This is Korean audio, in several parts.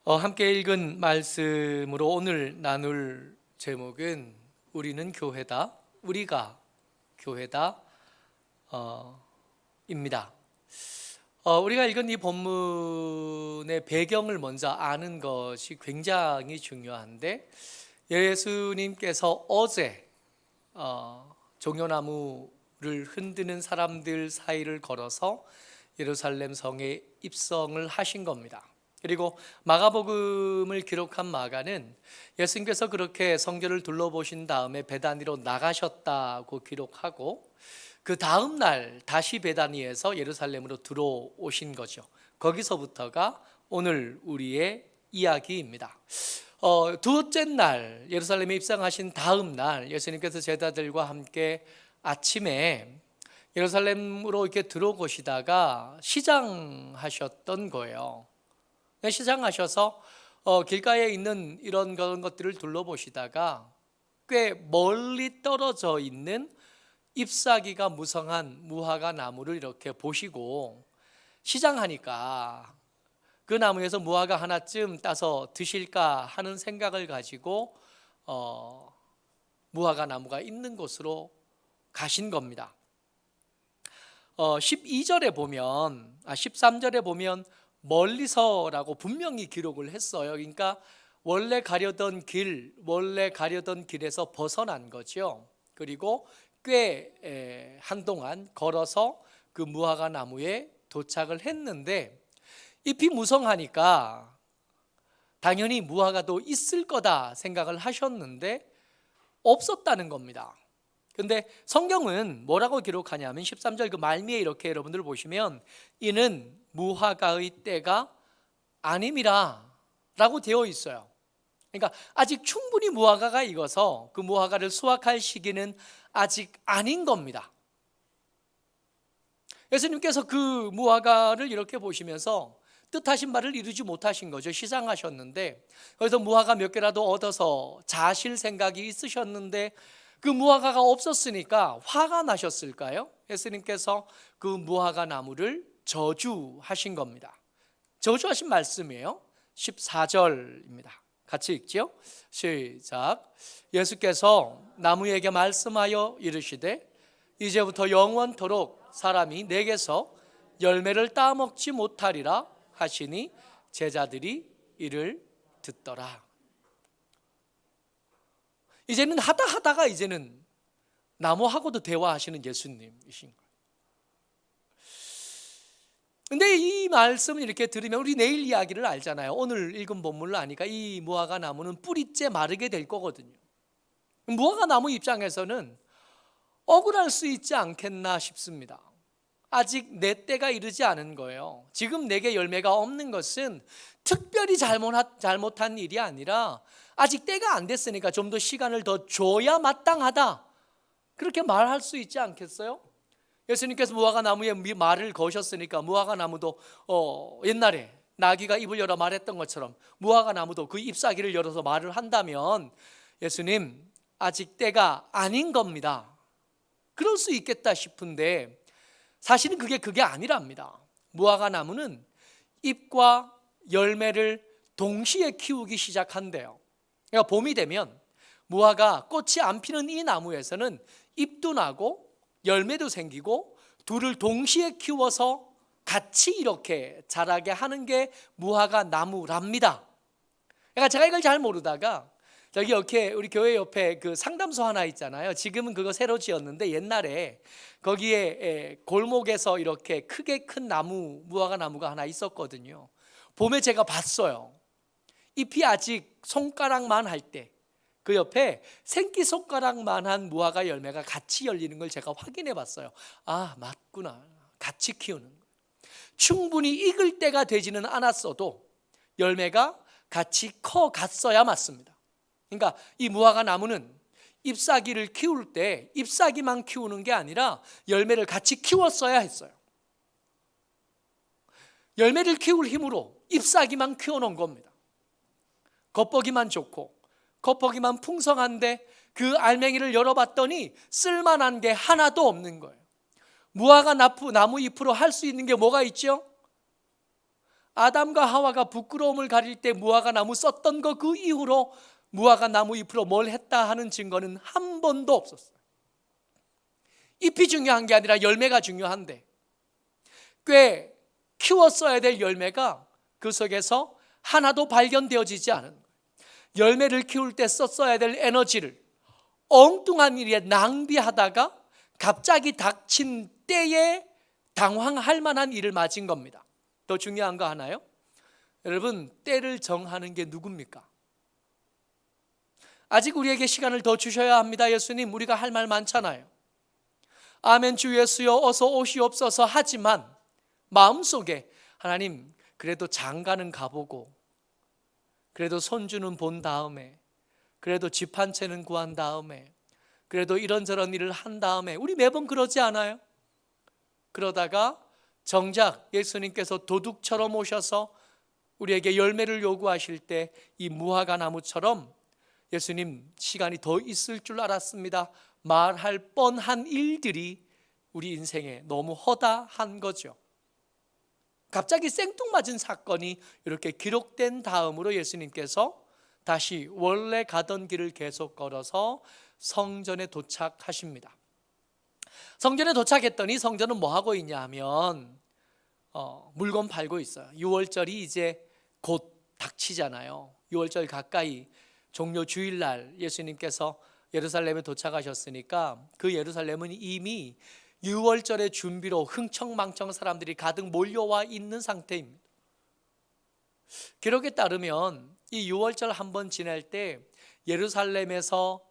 함께 읽은 말씀으로 오늘 나눌 제목은 우리는 교회다, 우리가 교회다 입니다. 우리가 읽은 이 본문의 배경을 먼저 아는 것이 굉장히 중요한데, 예수님께서 어제 종려나무를 흔드는 사람들 사이를 걸어서 예루살렘 성에 입성을 하신 겁니다. 그리고 마가복음을 기록한 마가는 예수님께서 그렇게 성전을 둘러보신 다음에 베다니로 나가셨다고 기록하고, 그 다음 날 다시 베다니에서 예루살렘으로 들어오신 거죠. 거기서부터가 오늘 우리의 이야기입니다. 두째 날 예루살렘에 입성하신 다음 날 예수님께서 제자들과 함께 아침에 예루살렘으로 이렇게 들어오시다가 시장하셨던 거예요. 시장하셔서 길가에 있는 이런 그런 것들을 둘러보시다가 꽤 멀리 떨어져 있는 잎사귀가 무성한 무화과 나무를 이렇게 보시고, 시장하니까 그 나무에서 무화과 하나쯤 따서 드실까 하는 생각을 가지고 무화과 나무가 있는 곳으로 가신 겁니다. 13절에 보면 멀리서라고 분명히 기록을 했어요. 그러니까 원래 가려던 길에서 벗어난 거죠. 그리고 꽤 한동안 걸어서 그 무화과 나무에 도착을 했는데, 잎이 무성하니까 당연히 무화과도 있을 거다 생각을 하셨는데 없었다는 겁니다. 근데 성경은 뭐라고 기록하냐면 13절 그 말미에 이렇게 여러분들 보시면 이는 무화과의 때가 아님이라 라고 되어 있어요. 그러니까 아직 충분히 무화과가 익어서 그 무화과를 수확할 시기는 아직 아닌 겁니다. 예수님께서 그 무화과를 이렇게 보시면서 뜻하신 바를 이루지 못하신 거죠. 시장하셨는데 그래서 무화과 몇 개라도 얻어서 자실 생각이 있으셨는데 그 무화과가 없었으니까 화가 나셨을까요? 예수님께서 그 무화과 나무를 저주하신 겁니다. 저주하신 말씀이에요. 14절입니다. 같이 읽지요? 시작. 예수께서 나무에게 말씀하여 이르시되 이제부터 영원토록 사람이 내게서 열매를 따먹지 못하리라 하시니 제자들이 이를 듣더라. 이제는 하다가 이제는 나무하고도 대화하시는 예수님이신 거예요. 근데 이 말씀을 이렇게 들으면 우리 내일 이야기를 알잖아요. 오늘 읽은 본문을 아니까 이 무화과 나무는 뿌리째 마르게 될 거거든요. 무화과 나무 입장에서는 억울할 수 있지 않겠나 싶습니다. 아직 내 때가 이르지 않은 거예요. 지금 내게 열매가 없는 것은 특별히 잘못한 일이 아니라 아직 때가 안 됐으니까 좀 더 시간을 더 줘야 마땅하다, 그렇게 말할 수 있지 않겠어요? 예수님께서 무화과 나무에 말을 거셨으니까 무화과 나무도 옛날에 나귀가 입을 열어 말했던 것처럼 무화과 나무도 그 잎사귀를 열어서 말을 한다면 예수님 아직 때가 아닌 겁니다, 그럴 수 있겠다 싶은데 사실은 그게 아니랍니다. 무화과 나무는 잎과 열매를 동시에 키우기 시작한대요. 그러니까 봄이 되면 무화과 꽃이 안 피는 이 나무에서는 잎도 나고 열매도 생기고 둘을 동시에 키워서 같이 이렇게 자라게 하는 게 무화과 나무랍니다. 그러니까 제가 이걸 잘 모르다가 저기 이렇게 우리 교회 옆에 그 상담소 하나 있잖아요. 지금은 그거 새로 지었는데 옛날에 거기에 골목에서 이렇게 크게 큰 무화과 나무가 하나 있었거든요. 봄에 제가 봤어요. 잎이 아직 손가락만 할 때 그 옆에 새끼손가락만한 무화과 열매가 같이 열리는 걸 제가 확인해 봤어요. 아, 맞구나. 같이 키우는 거예요. 충분히 익을 때가 되지는 않았어도 열매가 같이 커갔어야 맞습니다. 그러니까 이 무화과 나무는 잎사귀를 키울 때 잎사귀만 키우는 게 아니라 열매를 같이 키웠어야 했어요. 열매를 키울 힘으로 잎사귀만 키워놓은 겁니다. 겉보기만 좋고 겉보기만 풍성한데 그 알맹이를 열어봤더니 쓸만한 게 하나도 없는 거예요. 무화과 나무 잎으로 할 수 있는 게 뭐가 있죠? 아담과 하와가 부끄러움을 가릴 때 무화과 나무 썼던 거 그 이후로 무화과 나무 잎으로 뭘 했다 하는 증거는 한 번도 없었어요. 잎이 중요한 게 아니라 열매가 중요한데 꽤 키웠어야 될 열매가 그 속에서 하나도 발견되어지지 않은 거예요. 열매를 키울 때 썼어야 될 에너지를 엉뚱한 일에 낭비하다가 갑자기 닥친 때에 당황할 만한 일을 맞은 겁니다. 더 중요한 거 하나요? 여러분, 때를 정하는 게 누굽니까? 아직 우리에게 시간을 더 주셔야 합니다. 예수님, 우리가 할 말 많잖아요. 아멘 주 예수여 어서 오시옵소서 하지만 마음속에 하나님 그래도 장가는 가보고 그래도 손주는 본 다음에 그래도 집 한 채는 구한 다음에 그래도 이런저런 일을 한 다음에 우리 매번 그러지 않아요? 그러다가 정작 예수님께서 도둑처럼 오셔서 우리에게 열매를 요구하실 때 이 무화과 나무처럼 예수님 시간이 더 있을 줄 알았습니다 말할 뻔한 일들이 우리 인생에 너무 허다한 거죠. 갑자기 생뚱맞은 사건이 이렇게 기록된 다음으로 예수님께서 다시 원래 가던 길을 계속 걸어서 성전에 도착하십니다. 성전에 도착했더니 성전은 뭐 하고 있냐 하면 물건 팔고 있어요. 유월절이 이제 곧 닥치잖아요. 유월절 가까이 종료 주일날 예수님께서 예루살렘에 도착하셨으니까 그 예루살렘은 이미 유월절의 준비로 흥청망청 사람들이 가득 몰려와 있는 상태입니다. 기록에 따르면 이 유월절 한번 지날 때 예루살렘에서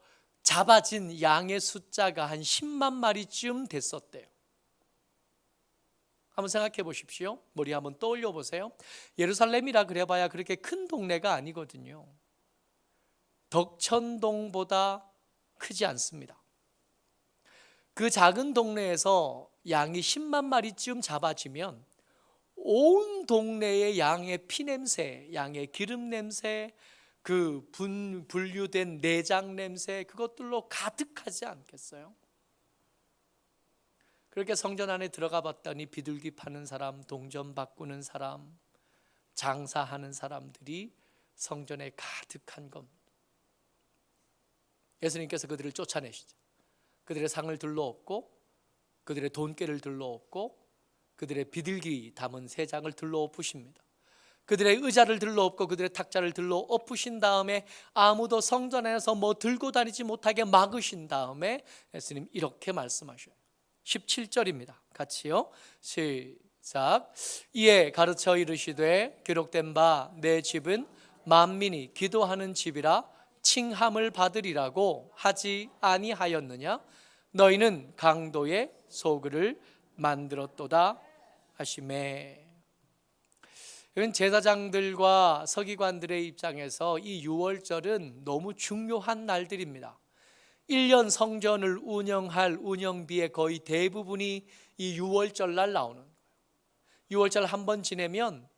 잡아진 양의 숫자가 한 10만 마리쯤 됐었대요. 한번 생각해 보십시오. 머리 한번 떠올려 보세요. 예루살렘이라 그래봐야 그렇게 큰 동네가 아니거든요. 덕천동보다 크지 않습니다. 그 작은 동네에서 양이 10만 마리쯤 잡아지면 온 동네의 양의 피냄새, 양의 기름 냄새, 그 분류된 내장 냄새 그것들로 가득하지 않겠어요? 그렇게 성전 안에 들어가 봤더니 비둘기 파는 사람, 동전 바꾸는 사람, 장사하는 사람들이 성전에 가득한 겁니다. 예수님께서 그들을 쫓아내시죠. 그들의 상을 들러엎고 그들의 돈깨를 들러엎고 그들의 비둘기 담은 세 장을 들러엎으십니다. 그들의 의자를 들러엎고 그들의 탁자를 들러엎으신 다음에 아무도 성전 안에서 뭐 들고 다니지 못하게 막으신 다음에 예수님 이렇게 말씀하셔요. 17절입니다. 같이요. 시작. 이에 가르쳐 이르시되 기록된 바 내 집은 만민이 기도하는 집이라 칭함을 받으리라고 하지 아니하였느냐? 너희는 강도의 소굴을 만들었도다 하시매. 이건 제사장들과 서기관들의 입장에서 이 유월절은 너무 중요한 날들입니다. 1년 성전을 운영할 운영비의 거의 대부분이 이 유월절 날 나오는 거예요. 유월절 한번 지내면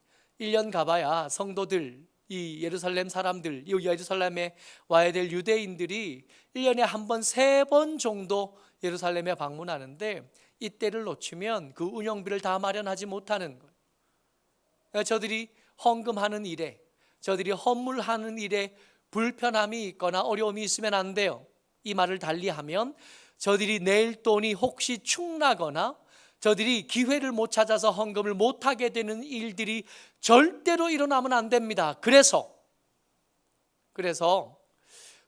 1년 가봐야 성도들, 이 예루살렘 사람들, 이 예루살렘에 와야 될 유대인들이 1년에 한 번, 3번 정도 예루살렘에 방문하는데 이때를 놓치면 그 운영비를 다 마련하지 못하는 거예요. 저들이 헌금하는 일에, 저들이 헌물하는 일에 불편함이 있거나 어려움이 있으면 안 돼요. 이 말을 달리하면 저들이 낼 돈이 혹시 축나거나 저들이 기회를 못 찾아서 헌금을 못하게 되는 일들이 절대로 일어나면 안 됩니다. 그래서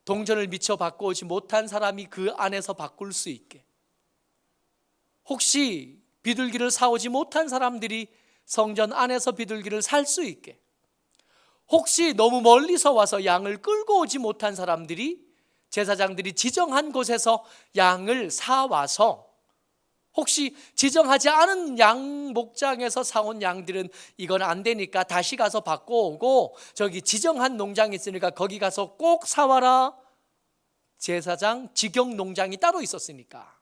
동전을 미처 바꿔오지 못한 사람이 그 안에서 바꿀 수 있게, 혹시 비둘기를 사오지 못한 사람들이 성전 안에서 비둘기를 살 수 있게, 혹시 너무 멀리서 와서 양을 끌고 오지 못한 사람들이 제사장들이 지정한 곳에서 양을 사와서, 혹시 지정하지 않은 양 목장에서 사온 양들은 이건 안 되니까 다시 가서 바꿔오고 저기 지정한 농장이 있으니까 거기 가서 꼭 사와라. 제사장 직영 농장이 따로 있었으니까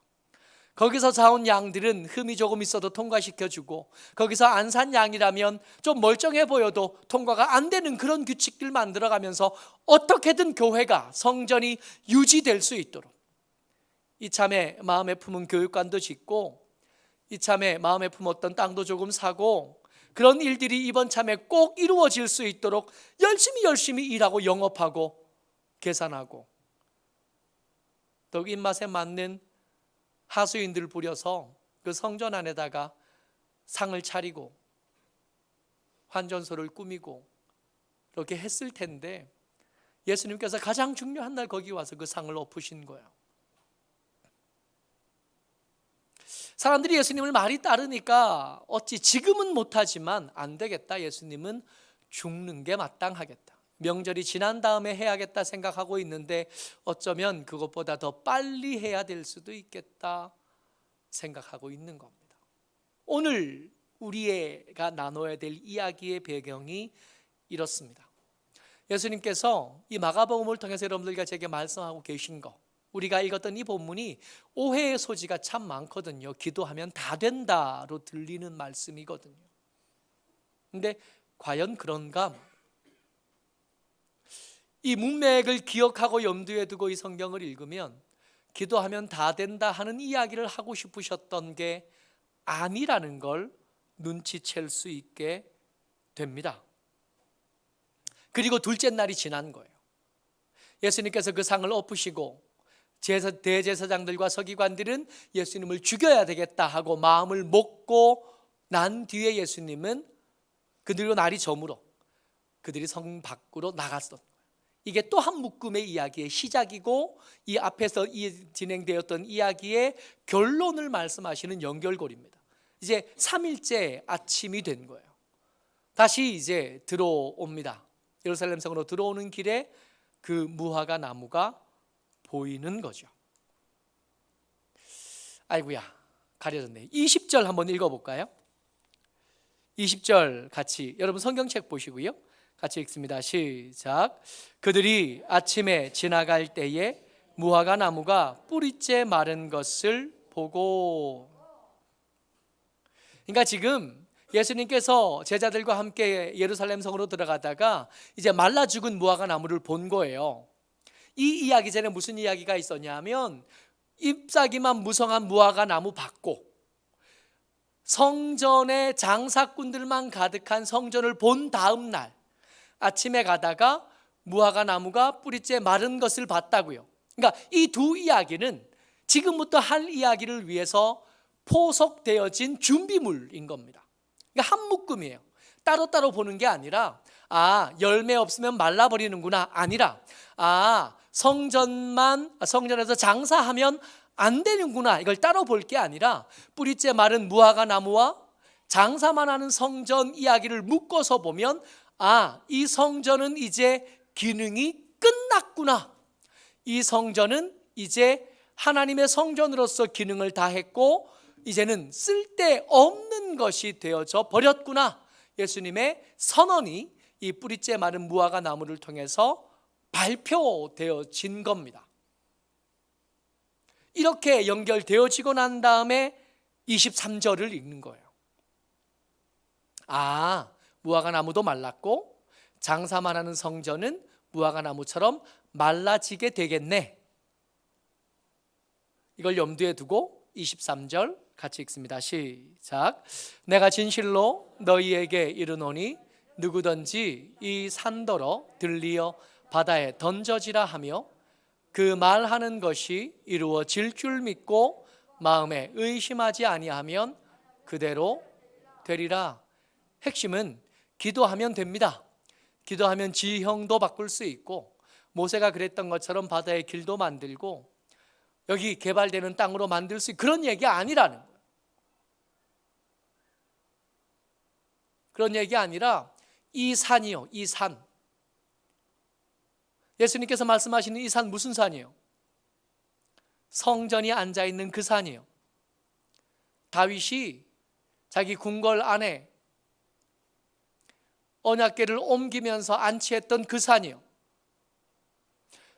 거기서 사온 양들은 흠이 조금 있어도 통과시켜주고, 거기서 안 산 양이라면 좀 멀쩡해 보여도 통과가 안 되는 그런 규칙들 만들어가면서 어떻게든 교회가, 성전이 유지될 수 있도록 이참에 마음에 품은 교육관도 짓고 이참에 마음에 품었던 땅도 조금 사고 그런 일들이 이번 참에 꼭 이루어질 수 있도록 열심히 일하고 영업하고 계산하고 더욱 입맛에 맞는 하수인들을 부려서 그 성전 안에다가 상을 차리고 환전소를 꾸미고 그렇게 했을 텐데 예수님께서 가장 중요한 날 거기 와서 그 상을 엎으신 거예요. 사람들이 예수님을 많이 따르니까 어찌 지금은 못하지만 안 되겠다, 예수님은 죽는 게 마땅하겠다, 명절이 지난 다음에 해야겠다 생각하고 있는데 어쩌면 그것보다 더 빨리 해야 될 수도 있겠다 생각하고 있는 겁니다. 오늘 우리가 나눠야 될 이야기의 배경이 이렇습니다. 예수님께서 이 마가복음을 통해서 여러분들과 제게 말씀하고 계신 거, 우리가 읽었던 이 본문이 오해의 소지가 참 많거든요. 기도하면 다 된다로 들리는 말씀이거든요. 근데 과연 그런가? 이 문맥을 기억하고 염두에 두고 이 성경을 읽으면 기도하면 다 된다 하는 이야기를 하고 싶으셨던 게 아니라는 걸 눈치챌 수 있게 됩니다. 그리고 둘째 날이 지난 거예요. 예수님께서 그 상을 엎으시고 대제사장들과 서기관들은 예수님을 죽여야 되겠다 하고 마음을 먹고 난 뒤에 예수님은 그들로 날이 저물어 그들이 성 밖으로 나갔던 거예요. 이게 또 한 묶음의 이야기의 시작이고 이 앞에서 진행되었던 이야기의 결론을 말씀하시는 연결고리입니다. 이제 3일째 아침이 된 거예요. 다시 이제 들어옵니다. 예루살렘 성으로 들어오는 길에 그 무화과 나무가 보이는 거죠. 아이고야, 가려졌네. 20절 한번 읽어볼까요? 20절 같이, 여러분 성경책 보시고요, 같이 읽습니다. 시작. 그들이 아침에 지나갈 때에 무화과 나무가 뿌리째 마른 것을 보고. 그러니까 지금 예수님께서 제자들과 함께 예루살렘 성으로 들어가다가 이제 말라 죽은 무화과 나무를 본 거예요. 이 이야기 전에 무슨 이야기가 있었냐면 잎사귀만 무성한 무화과 나무 받고 성전에 장사꾼들만 가득한 성전을 본 다음 날 아침에 가다가 무화과 나무가 뿌리째 마른 것을 봤다고요. 그러니까 이 두 이야기는 지금부터 할 이야기를 위해서 포석되어진 준비물인 겁니다. 그러니까 한 묶음이에요. 따로따로 보는 게 아니라 열매 없으면 말라버리는구나, 아니라 성전에서 장사하면 안 되는구나, 이걸 따로 볼 게 아니라 뿌리째 마른 무화과 나무와 장사만 하는 성전 이야기를 묶어서 보면 이 성전은 이제 기능이 끝났구나, 이 성전은 이제 하나님의 성전으로서 기능을 다했고 이제는 쓸데없는 것이 되어져 버렸구나, 예수님의 선언이 이 뿌리째 마른 무화과 나무를 통해서 발표되어진 겁니다. 이렇게 연결되어지고 난 다음에 23절을 읽는 거예요. 무화과 나무도 말랐고 장사만 하는 성전은 무화과 나무처럼 말라지게 되겠네. 이걸 염두에 두고 23절 같이 읽습니다. 시작. 내가 진실로 너희에게 이르노니 누구든지 이 산더러 들리어 바다에 던져지라 하며 그 말하는 것이 이루어질 줄 믿고 마음에 의심하지 아니하면 그대로 되리라. 핵심은 기도하면 됩니다. 기도하면 지형도 바꿀 수 있고 모세가 그랬던 것처럼 바다의 길도 만들고 여기 개발되는 땅으로 만들 수 있는 그런 얘기 아니라는 거예요. 그런 얘기 아니라 이 산이요, 이 산. 예수님께서 말씀하시는 이 산 무슨 산이에요? 성전이 앉아있는 그 산이에요. 다윗이 자기 궁궐 안에 언약궤를 옮기면서 안치했던 그 산이요.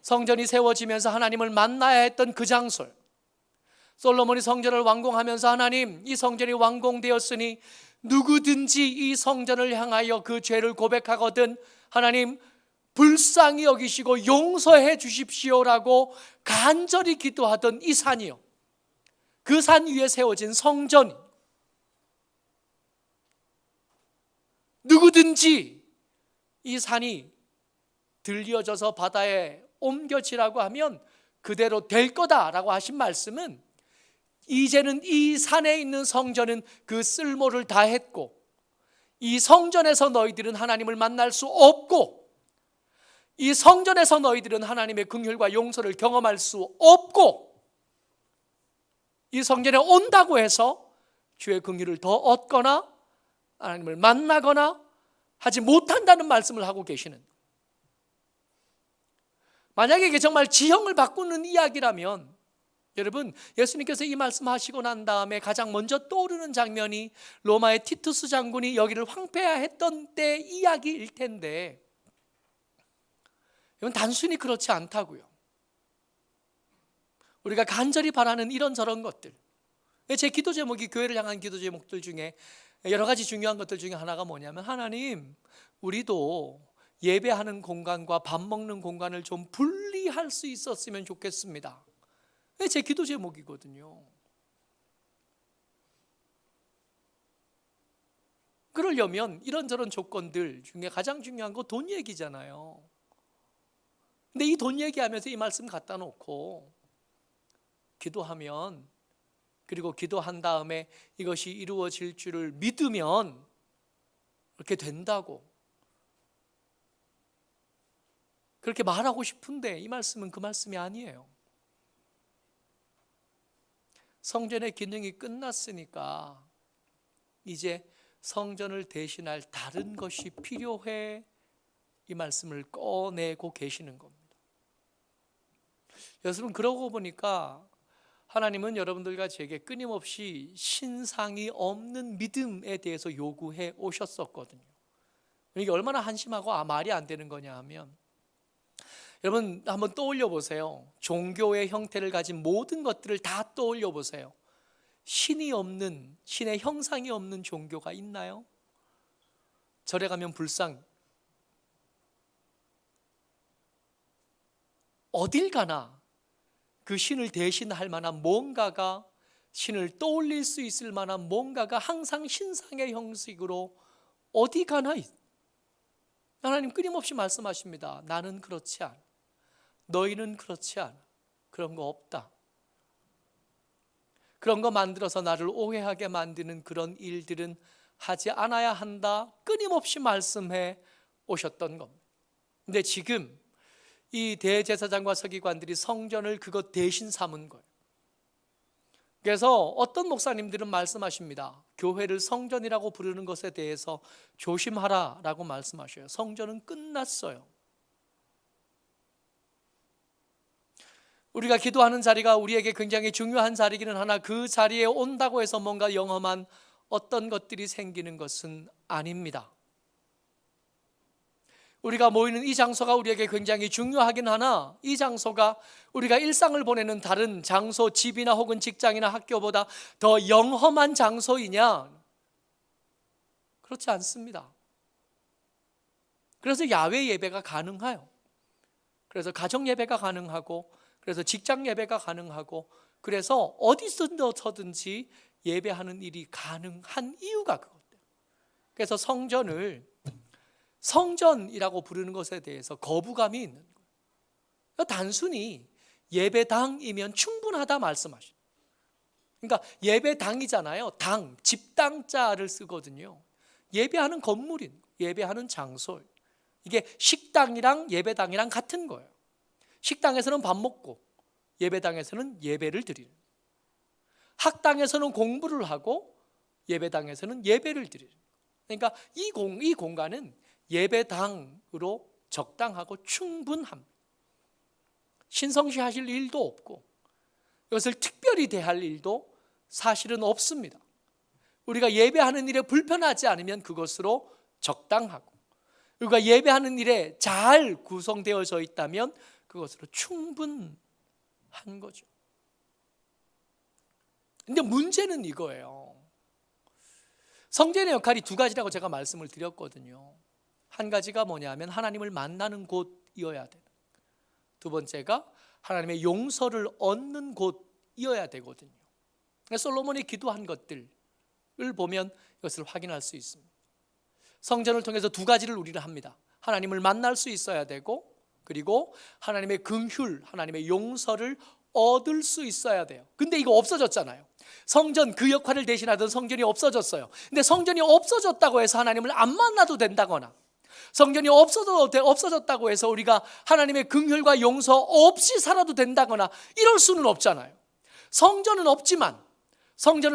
성전이 세워지면서 하나님을 만나야 했던 그 장소. 솔로몬이 성전을 완공하면서 하나님, 이 성전이 완공되었으니 누구든지 이 성전을 향하여 그 죄를 고백하거든 하나님 불쌍히 여기시고 용서해 주십시오라고 간절히 기도하던 이 산이요, 그 산 위에 세워진 성전. 누구든지 이 산이 들려져서 바다에 옮겨지라고 하면 그대로 될 거다라고 하신 말씀은, 이제는 이 산에 있는 성전은 그 쓸모를 다했고, 이 성전에서 너희들은 하나님을 만날 수 없고, 이 성전에서 너희들은 하나님의 긍휼과 용서를 경험할 수 없고, 이 성전에 온다고 해서 주의 긍휼을 더 얻거나 하나님을 만나거나 하지 못한다는 말씀을 하고 계시는, 만약에 이게 정말 지형을 바꾸는 이야기라면, 여러분, 예수님께서 이 말씀하시고 난 다음에 가장 먼저 떠오르는 장면이 로마의 티투스 장군이 여기를 황폐화했던 때 이야기일 텐데, 이건 단순히 그렇지 않다고요. 우리가 간절히 바라는 이런저런 것들, 제 기도 제목이, 교회를 향한 기도 제목들 중에 여러 가지 중요한 것들 중에 하나가 뭐냐면, 하나님, 우리도 예배하는 공간과 밥 먹는 공간을 좀 분리할 수 있었으면 좋겠습니다. 제 기도 제목이거든요. 그러려면 이런저런 조건들 중에 가장 중요한 거 돈 얘기잖아요. 근데 이 돈 얘기하면서 이 말씀 갖다 놓고 기도하면, 그리고 기도한 다음에 이것이 이루어질 줄을 믿으면 그렇게 된다고 그렇게 말하고 싶은데, 이 말씀은 그 말씀이 아니에요. 성전의 기능이 끝났으니까 이제 성전을 대신할 다른 것이 필요해, 이 말씀을 꺼내고 계시는 겁니다. 여러분, 그러고 보니까 하나님은 여러분들과 제게 끊임없이 신상이 없는 믿음에 대해서 요구해 오셨었거든요. 이게 얼마나 한심하고 말이 안 되는 거냐 하면, 여러분 한번 떠올려 보세요. 종교의 형태를 가진 모든 것들을 다 떠올려 보세요. 신이 없는, 신의 형상이 없는 종교가 있나요? 절에 가면 불상, 어딜 가나 그 신을 대신할 만한 뭔가가, 신을 떠올릴 수 있을 만한 뭔가가 항상 신상의 형식으로 어디 가나 하나님 끊임없이 말씀하십니다. 나는 그렇지 않아. 너희는 그렇지 않아. 그런 거 없다. 그런 거 만들어서 나를 오해하게 만드는 그런 일들은 하지 않아야 한다. 끊임없이 말씀해 오셨던 겁니다. 근데 지금 이 대제사장과 서기관들이 성전을 그것 대신 삼은 거예요. 그래서 어떤 목사님들은 말씀하십니다. 교회를 성전이라고 부르는 것에 대해서 조심하라라고 말씀하셔요. 성전은 끝났어요. 우리가 기도하는 자리가 우리에게 굉장히 중요한 자리기는 하나, 그 자리에 온다고 해서 뭔가 영험한 어떤 것들이 생기는 것은 아닙니다. 우리가 모이는 이 장소가 우리에게 굉장히 중요하긴 하나, 이 장소가 우리가 일상을 보내는 다른 장소, 집이나 혹은 직장이나 학교보다 더 영험한 장소이냐? 그렇지 않습니다. 그래서 야외 예배가 가능해요. 그래서 가정 예배가 가능하고, 그래서 직장 예배가 가능하고, 그래서 어디서든지 예배하는 일이 가능한 이유가 그거예요. 그래서 성전을 성전이라고 부르는 것에 대해서 거부감이 있는 거예요. 단순히 예배당이면 충분하다 말씀하시죠. 그러니까 예배당이잖아요. 당, 집당자를 쓰거든요. 예배하는 건물인, 예배하는 장소. 이게 식당이랑 예배당이랑 같은 거예요. 식당에서는 밥 먹고 예배당에서는 예배를 드리는, 학당에서는 공부를 하고 예배당에서는 예배를 드리는. 그러니까 이 공간은 예배당으로 적당하고 충분합니다. 신성시 하실 일도 없고 이것을 특별히 대할 일도 사실은 없습니다. 우리가 예배하는 일에 불편하지 않으면 그것으로 적당하고, 우리가 예배하는 일에 잘 구성되어져 있다면 그것으로 충분한 거죠. 근데 문제는 이거예요. 성전의 역할이 두 가지라고 제가 말씀을 드렸거든요. 한 가지가 뭐냐면 하나님을 만나는 곳이어야 돼요. 두 번째가 하나님의 용서를 얻는 곳이어야 되거든요. 솔로몬이 기도한 것들을 보면 이것을 확인할 수 있습니다. 성전을 통해서 두 가지를 우리는 합니다. 하나님을 만날 수 있어야 되고, 그리고 하나님의 긍휼, 하나님의 용서를 얻을 수 있어야 돼요. 근데 이거 없어졌잖아요. 성전, 그 역할을 대신하던 성전이 없어졌어요. 근데 성전이 없어졌다고 해서 하나님을 안 만나도 된다거나, 성전이 없어졌다고 해서 우리가 하나님의 긍휼과 용서 없이 살아도 된다거나 이럴 수는 없잖아요. 성전은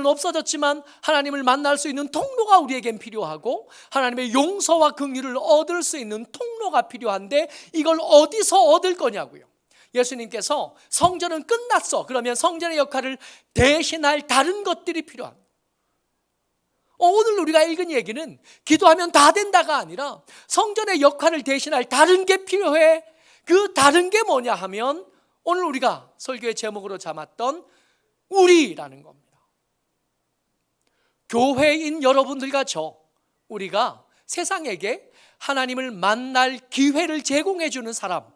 없어졌지만 하나님을 만날 수 있는 통로가 우리에겐 필요하고, 하나님의 용서와 긍휼을 얻을 수 있는 통로가 필요한데, 이걸 어디서 얻을 거냐고요. 예수님께서 성전은 끝났어. 그러면 성전의 역할을 대신할 다른 것들이 필요합니다. 오늘 우리가 읽은 얘기는 기도하면 다 된다가 아니라 성전의 역할을 대신할 다른 게 필요해. 그 다른 게 뭐냐 하면 오늘 우리가 설교의 제목으로 삼았던 우리라는 겁니다. 교회인 여러분들과 우리가 세상에게 하나님을 만날 기회를 제공해 주는 사람,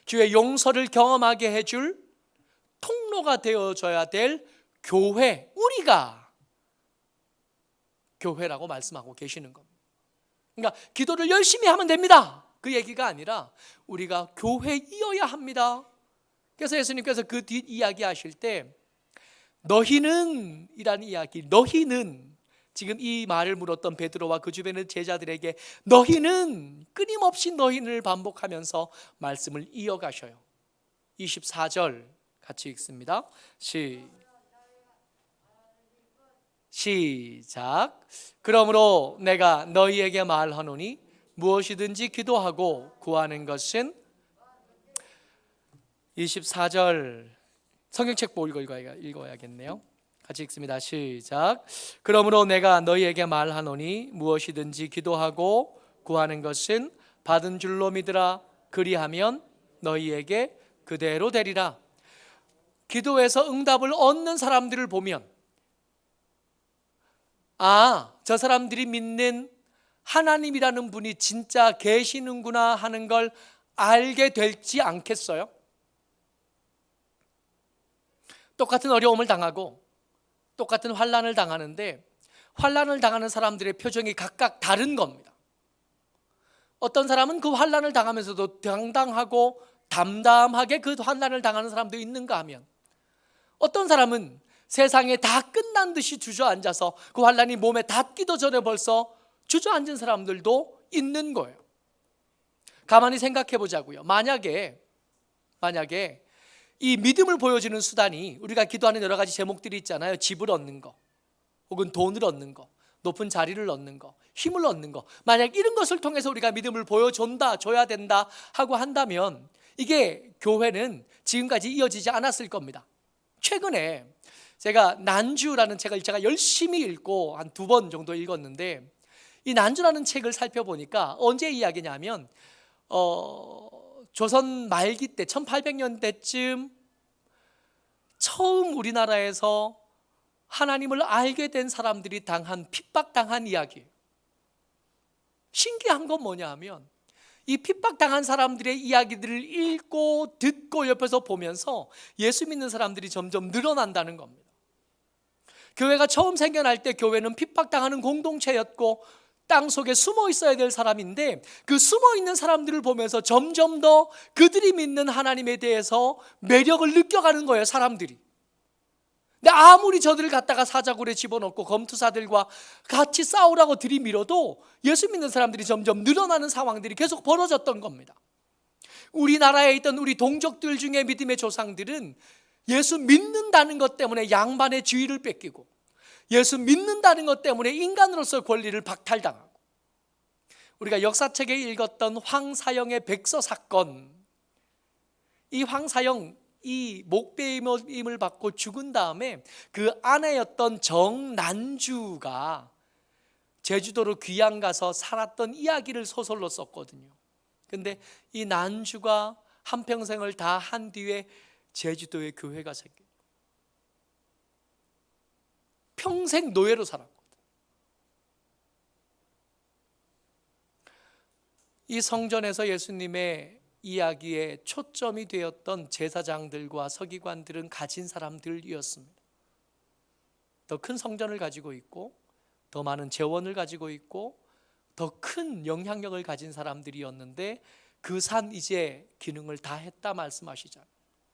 주의 용서를 경험하게 해줄 통로가 되어줘야 될 교회, 우리가 교회라고 말씀하고 계시는 겁니다. 그러니까 기도를 열심히 하면 됩니다, 그 얘기가 아니라 우리가 교회이어야 합니다. 그래서 예수님께서 그 뒷 이야기 하실 때 너희는 이라는 이야기, 너희는, 지금 이 말을 물었던 베드로와 그 주변의 제자들에게 너희는, 끊임없이 너희를 반복하면서 말씀을 이어가셔요. 24절 같이 읽습니다. 시작. 그러므로 내가 너희에게 말하노니 무엇이든지 기도하고 구하는 것은, 24절 성경책 보고 읽어야겠네요. 같이 읽습니다. 시작. 그러므로 내가 너희에게 말하노니 무엇이든지 기도하고 구하는 것은 받은 줄로 믿으라. 그리하면 너희에게 그대로 되리라. 기도해서 응답을 얻는 사람들을 보면, 저 사람들이 믿는 하나님이라는 분이 진짜 계시는구나 하는 걸 알게 될지 않겠어요? 똑같은 어려움을 당하고 똑같은 환난을 당하는데, 환난을 당하는 사람들의 표정이 각각 다른 겁니다. 어떤 사람은 그 환난을 당하면서도 당당하고 담담하게 그 환난을 당하는 사람도 있는가 하면, 어떤 사람은 세상에 다 끝난 듯이 주저앉아서 그 환난이 몸에 닿기도 전에 벌써 주저앉은 사람들도 있는 거예요. 가만히 생각해 보자고요. 만약에 이 믿음을 보여주는 수단이, 우리가 기도하는 여러 가지 제목들이 있잖아요. 집을 얻는 거, 혹은 돈을 얻는 거, 높은 자리를 얻는 거, 힘을 얻는 거, 만약 이런 것을 통해서 우리가 믿음을 줘야 된다 하고 한다면, 이게 교회는 지금까지 이어지지 않았을 겁니다. 최근에 제가 난주라는 책을 제가 열심히 읽고 한 2번 정도 읽었는데, 이 난주라는 책을 살펴보니까 언제 이야기냐면 조선 말기 때 1800년대쯤 처음 우리나라에서 하나님을 알게 된 사람들이 핍박당한 이야기예요. 신기한 건 뭐냐 하면, 이 핍박당한 사람들의 이야기들을 읽고 듣고 옆에서 보면서 예수 믿는 사람들이 점점 늘어난다는 겁니다. 교회가 처음 생겨날 때 교회는 핍박당하는 공동체였고 땅속에 숨어 있어야 될 사람인데, 그 숨어 있는 사람들을 보면서 점점 더 그들이 믿는 하나님에 대해서 매력을 느껴가는 거예요, 사람들이. 근데 아무리 저들을 갖다가 사자굴에 집어넣고 검투사들과 같이 싸우라고 들이밀어도 예수 믿는 사람들이 점점 늘어나는 상황들이 계속 벌어졌던 겁니다. 우리나라에 있던 우리 동족들 중에 믿음의 조상들은 예수 믿는다는 것 때문에 양반의 지위를 뺏기고, 예수 믿는다는 것 때문에 인간으로서의 권리를 박탈당하고, 우리가 역사책에 읽었던 황사영의 백서 사건, 이 황사영, 이 목배임을 받고 죽은 다음에 그 아내였던 정난주가 제주도로 귀양 가서 살았던 이야기를 소설로 썼거든요. 근데 이 난주가 한평생을 다 한 뒤에 제주도에 교회가 생겨요. 평생 노예로 살았거든. 이 성전에서 예수님의 이야기에 초점이 되었던 제사장들과 서기관들은 가진 사람들이었습니다. 더 큰 성전을 가지고 있고, 더 많은 재원을 가지고 있고, 더 큰 영향력을 가진 사람들이었는데 그 산 이제 기능을 다 했다 말씀하시잖아요.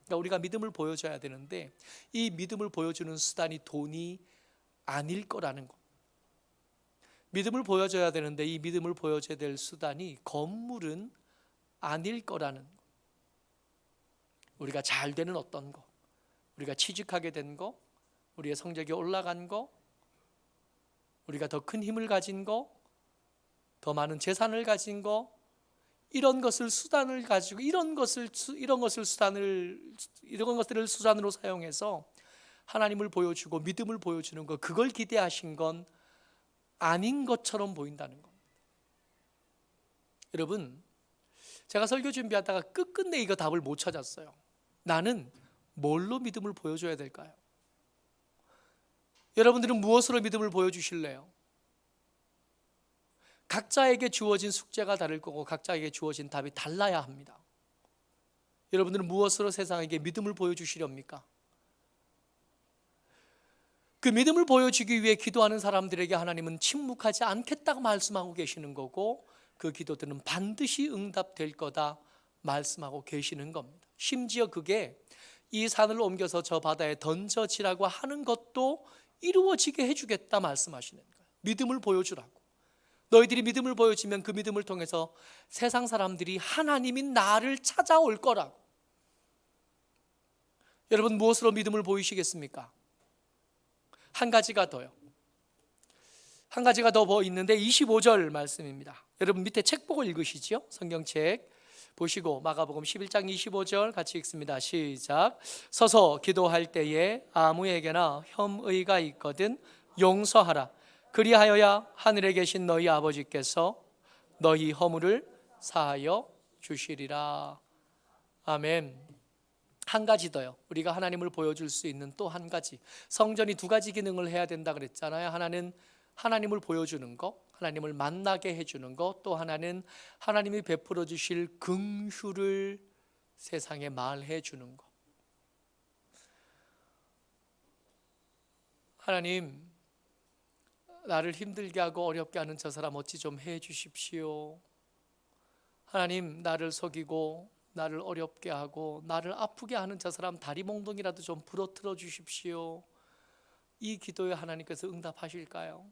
그러니까 우리가 믿음을 보여줘야 되는데 이 믿음을 보여주는 수단이 돈이 아닐 거라는 것. 믿음을 보여줘야 되는데 이 믿음을 보여줘야 될 수단이 건물은 아닐 거라는 것. 우리가 잘 되는 어떤 것, 우리가 취직하게 된 것, 우리의 성적이 올라간 것, 우리가 더 큰 힘을 가진 것, 더 많은 재산을 가진 것, 이런 것을 수단을 가지고 이런 것들을 수단으로 사용해서 하나님을 보여주고 믿음을 보여주는 것, 그걸 기대하신 건 아닌 것처럼 보인다는 겁니다. 여러분, 제가 설교 준비하다가 끝끝내 이거 답을 못 찾았어요. 나는 뭘로 믿음을 보여줘야 될까요? 여러분들은 무엇으로 믿음을 보여주실래요? 각자에게 주어진 숙제가 다를 거고 각자에게 주어진 답이 달라야 합니다. 여러분들은 무엇으로 세상에게 믿음을 보여주시렵니까? 그 믿음을 보여주기 위해 기도하는 사람들에게 하나님은 침묵하지 않겠다고 말씀하고 계시는 거고 그 기도들은 반드시 응답될 거다 말씀하고 계시는 겁니다. 심지어 그게 이 산을 옮겨서 저 바다에 던져지라고 하는 것도 이루어지게 해주겠다 말씀하시는 거예요. 믿음을 보여주라고. 너희들이 믿음을 보여주면 그 믿음을 통해서 세상 사람들이 하나님인 나를 찾아올 거라고. 여러분, 무엇으로 믿음을 보이시겠습니까? 한 가지가 더요. 한 가지가 더 있는데 25절 말씀입니다. 여러분 밑에 책 보고 읽으시죠? 성경책 보시고 마가복음 11장 25절 같이 읽습니다. 시작. 서서 기도할 때에 아무에게나 혐의가 있거든 용서하라. 그리하여야 하늘에 계신 너희 아버지께서 너희 허물을 사하여 주시리라. 아멘. 한 가지 더요. 우리가 하나님을 보여줄 수 있는 또 한 가지. 성전이 두 가지 기능을 해야 된다 그랬잖아요. 하나는 하나님을 보여주는 것, 하나님을 만나게 해주는 것, 또 하나는 하나님이 베풀어 주실 긍휼을 세상에 말해 주는 것. 하나님, 나를 힘들게 하고 어렵게 하는 저 사람 어찌 좀 해 주십시오. 하나님, 나를 속이고 나를 어렵게 하고 나를 아프게 하는 저 사람 다리 몽둥이라도 좀 부러뜨려 주십시오. 이 기도에 하나님께서 응답하실까요?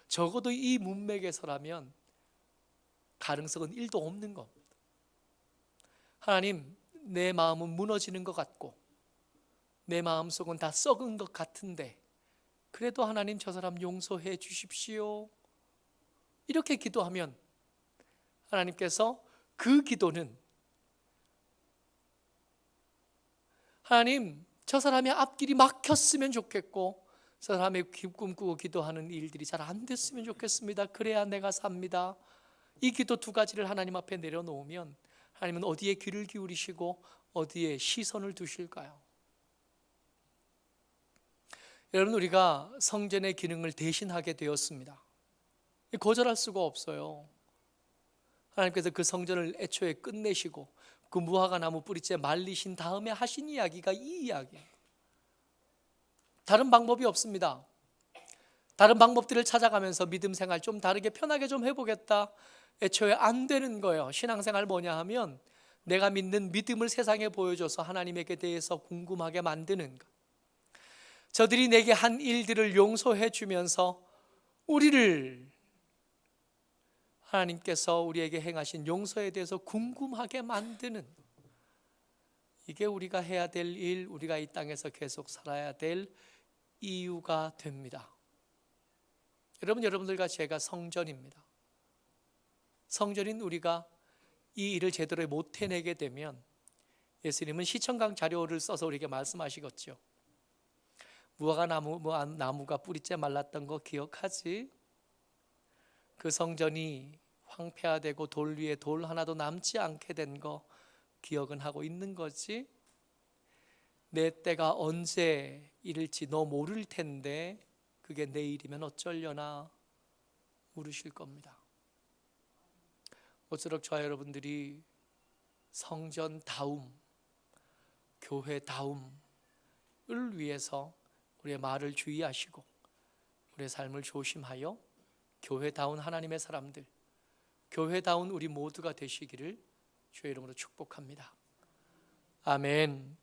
적어도 이 문맥에서라면 가능성은 1도 없는 겁니다. 하나님, 내 마음은 무너지는 것 같고 내 마음속은 다 썩은 것 같은데 그래도 하나님 저 사람 용서해 주십시오. 이렇게 기도하면 하나님께서 그 기도는 하나님 저 사람의 앞길이 막혔으면 좋겠고 저 사람의 꿈꾸고 기도하는 일들이 잘 안 됐으면 좋겠습니다. 그래야 내가 삽니다. 이 기도 두 가지를 하나님 앞에 내려놓으면 하나님은 어디에 귀를 기울이시고 어디에 시선을 두실까요? 여러분, 우리가 성전의 기능을 대신하게 되었습니다. 거절할 수가 없어요. 하나님께서 그 성전을 애초에 끝내시고 그 무화과 나무 뿌리째 말리신 다음에 하신 이야기가 이 이야기예요. 다른 방법이 없습니다. 다른 방법들을 찾아가면서 믿음 생활 좀 다르게 편하게 좀 해보겠다. 애초에 안 되는 거예요. 신앙생활 뭐냐 하면 내가 믿는 믿음을 세상에 보여줘서 하나님에게 대해서 궁금하게 만드는 것. 저들이 내게 한 일들을 용서해 주면서 우리를 하나님께서 우리에게 행하신 용서에 대해서 궁금하게 만드는, 이게 우리가 해야 될 일, 우리가 이 땅에서 계속 살아야 될 이유가 됩니다. 여러분들과 제가 성전입니다. 성전인 우리가 이 일을 제대로 못 해내게 되면 예수님은 시청각 자료를 써서 우리에게 말씀하시겠죠. 무화과 나무가 뿌리째 말랐던 거 기억하지? 그 성전이 황폐화되고 돌 위에 돌 하나도 남지 않게 된 거 기억은 하고 있는 거지? 내 때가 언제 이를지 너 모를 텐데 그게 내일이면 어쩌려나 물으실 겁니다. 모쪼록 저와 여러분들이 성전다움, 교회다움을 위해서 우리의 말을 주의하시고 우리의 삶을 조심하여 교회다운 하나님의 사람들, 교회다운 우리 모두가 되시기를 주의 이름으로 축복합니다. 아멘.